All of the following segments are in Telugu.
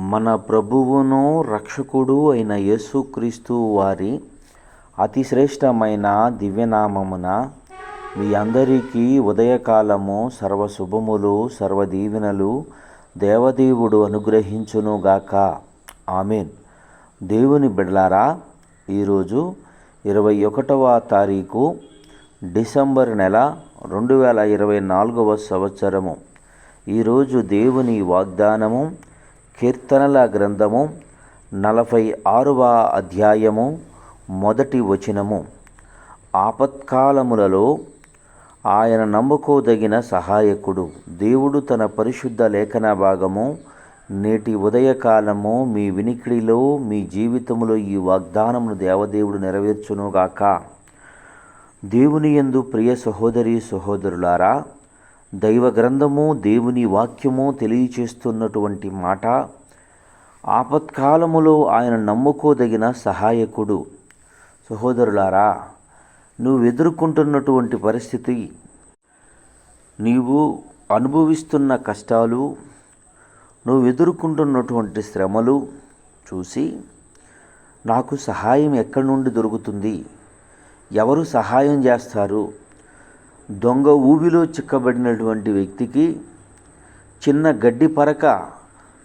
మన ప్రభువును రక్షకుడు అయిన యేసుక్రీస్తు వారి అతి శ్రేష్టమైన దివ్యనామమున మీ అందరికీ ఉదయకాలము సర్వశుభములు సర్వదీవెనలు దేవదేవుడు అనుగ్రహించునుగాక. ఆమెన్. దేవుని బిడ్డలారా, ఈరోజు 21వ తారీఖు డిసెంబర్ నెల 2024వ సంవత్సరము. ఈరోజు దేవుని వాగ్దానము కీర్తనల గ్రంథము 46వ అధ్యాయము మొదటి వచనము. ఆపత్కాలములలో ఆయన నమ్ముకోదగిన సహాయకుడు. దేవుడు తన పరిశుద్ధ లేఖన భాగము నేటి ఉదయకాలము మీ వినికిడిలో, మీ జీవితంలో ఈ వాగ్దానమును దేవదేవుడు నెరవేర్చునుగాక. దేవుని యందు ప్రియ సహోదరి సహోదరులారా, దైవ గ్రంథము దేవుని వాక్యము తెలియచేస్తున్నటువంటి మాట, ఆపత్కాలములో ఆయన నమ్ముకోదగిన సహాయకుడు. సహోదరులారా, నువ్వు ఎదుర్కొంటున్నటువంటి పరిస్థితి, నీవు అనుభవిస్తున్న కష్టాలు, నువ్వు ఎదుర్కొంటున్నటువంటి శ్రమలు చూసి నాకు సహాయం ఎక్కడి నుండి దొరుకుతుంది, ఎవరు సహాయం చేస్తారు? దొంగ ఊబిలో చిక్కబడినటువంటి వ్యక్తికి చిన్న గడ్డి పరక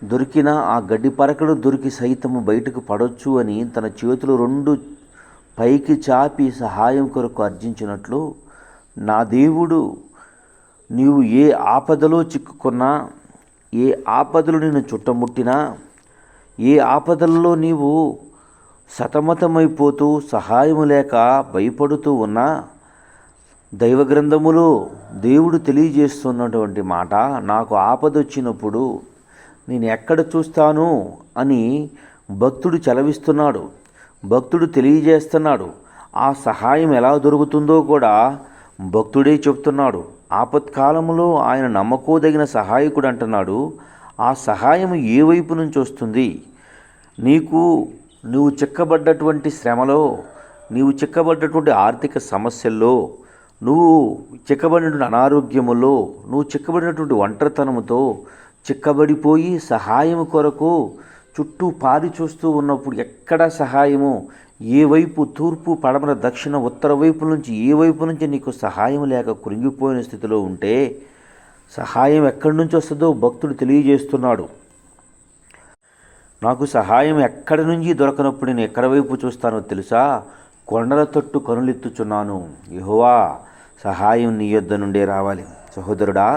దొరికినా ఆ గడ్డి పరకలు దొరికి సైతము బయటకు పడవచ్చు అని తన చేతులు 2 పైకి చాపి సహాయం కొరకు అర్జించినట్లు, నా దేవుడు నీవు ఏ ఆపదలో చిక్కుకున్నా, ఏ ఆపదలు నిన్ను చుట్టముట్టినా, ఏ ఆపదల్లో నీవు సతమతమైపోతూ సహాయము లేక భయపడుతూ ఉన్నా, దైవ గ్రంథములో దేవుడు తెలియజేస్తున్నటువంటి మాట, నాకు ఆపదొచ్చినప్పుడు నేను ఎక్కడ చూస్తాను అని భక్తుడు చలవిస్తున్నాడు, భక్తుడు తెలియజేస్తున్నాడు. ఆ సహాయం ఎలా దొరుకుతుందో కూడా భక్తుడే చెప్తున్నాడు. ఆపత్కాలములో ఆయన నమ్మకోదగిన సహాయకుడు అంటున్నాడు. ఆ సహాయం ఏ వైపు నుంచి వస్తుంది? నువ్వు చిక్కబడ్డటువంటి శ్రమలో, నీవు చిక్కబడ్డటువంటి ఆర్థిక సమస్యల్లో, నువ్వు చిక్కబడినటువంటి అనారోగ్యములో, నువ్వు చిక్కబడినటువంటి ఒంటరితనముతో చిక్కబడిపోయి సహాయం కొరకు చుట్టూ పారి చూస్తూ ఉన్నప్పుడు ఎక్కడ సహాయము, ఏ వైపు, తూర్పు పడమర దక్షిణ ఉత్తర వైపు నుంచి ఏ వైపు నుంచి నీకు సహాయం లేక కృంగిపోయిన స్థితిలో ఉంటే, సహాయం ఎక్కడి నుంచి వస్తుందో భక్తుడు తెలియజేస్తున్నాడు. నాకు సహాయం ఎక్కడి నుంచి దొరకనప్పుడు నేను ఎక్కడి వైపు చూస్తానో తెలుసా? కొండల తట్టు కనులెత్తుచున్నాను. యెహోవా, సహాయం నీ యొద్ద నుండే రావాలి. సహోదరుడా,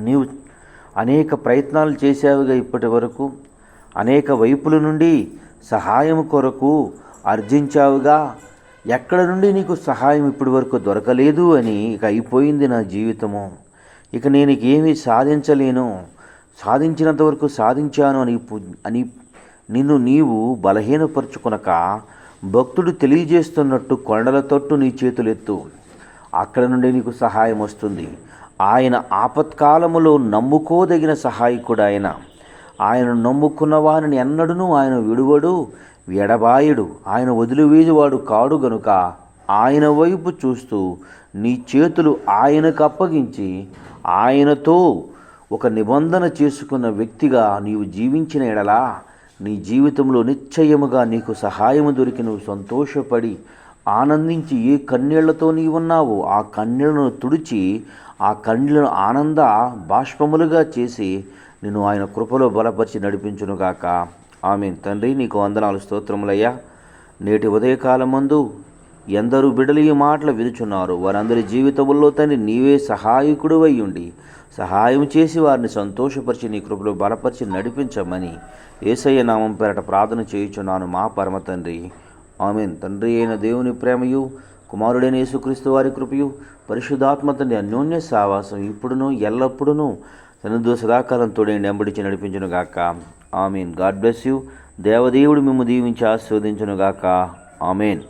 నీవు అనేక ప్రయత్నాలు చేశావుగా, ఇప్పటి వరకు అనేక వైపుల నుండి సహాయం కొరకు అర్జించావుగా. ఎక్కడ నుండి నీకు సహాయం ఇప్పటి వరకు దొరకలేదు అని, ఇక అయిపోయింది నా జీవితము, ఇక నేను ఏమీ సాధించలేను, సాధించినంత వరకు సాధించాను అని నిన్ను నీవు బలహీనపరుచుకొనక, భక్తుడు తెలియజేస్తున్నట్టు కొండల తట్టు నీ చేతులెత్తు, అక్కడ నుండి నీకు సహాయం వస్తుంది. ఆయన ఆపత్కాలములో నమ్ముకోదగిన సహాయకుడు. ఆయన నమ్ముకున్న వారిని ఎన్నడూనూ ఆయన విడువడు, ఎడబాయడు. ఆయన వదిలివేయువాడు కాడు గనుక ఆయన వైపు చూస్తూ నీ చేతులు ఆయనకు అప్పగించి, ఆయనతో ఒక నిబంధన చేసుకున్న వ్యక్తిగా నీవు జీవించిన ఎడలా నీ జీవితంలో నిశ్చయముగా నీకు సహాయము దొరికి నువ్వు సంతోషపడి ఆనందించి, ఏ కన్నీళ్లతో నీవున్నావో ఆ కన్నీళ్లను తుడిచి, ఆ కన్నీళ్లను ఆనంద బాష్పములుగా చేసి నిన్ను ఆయన కృపలో బలపరిచి నడిపించునుగాక. ఆమేన్. తండ్రి, నీకు వందనాలు, స్తోత్రములయ్యా. నేటి ఉదయకాలమందు ఎందరూ బిడ్డలు ఈ మాటలు వినుచున్నారు, వారందరి జీవితముల్లో తండ్రి నీవే సహాయకుడు అయ్యుండి సహాయం చేసి వారిని సంతోషపరిచి నీ కృపలో బలపరిచి నడిపించమని యేసయ్య నామం పేరట ప్రార్థన చేయుచున్నాను మా పరమ తండ్రి. ఆమేన్. తండ్రి అయిన దేవుని ప్రేమయు, కుమారుడైన యేసుక్రీస్తు వారి కృపయు, పరిశుద్ధాత్మ తండ్రి అన్యోన్య సావాసం ఇప్పుడును ఎల్లప్పుడూ తనతో సదాకాలం తోడే నెంబడిచి నడిపించునుగాక. ఆమేన్. God bless you. దేవదేవుడు మిమ్ము దీవించి ఆశీర్వదించునుగాక. ఆమేన్.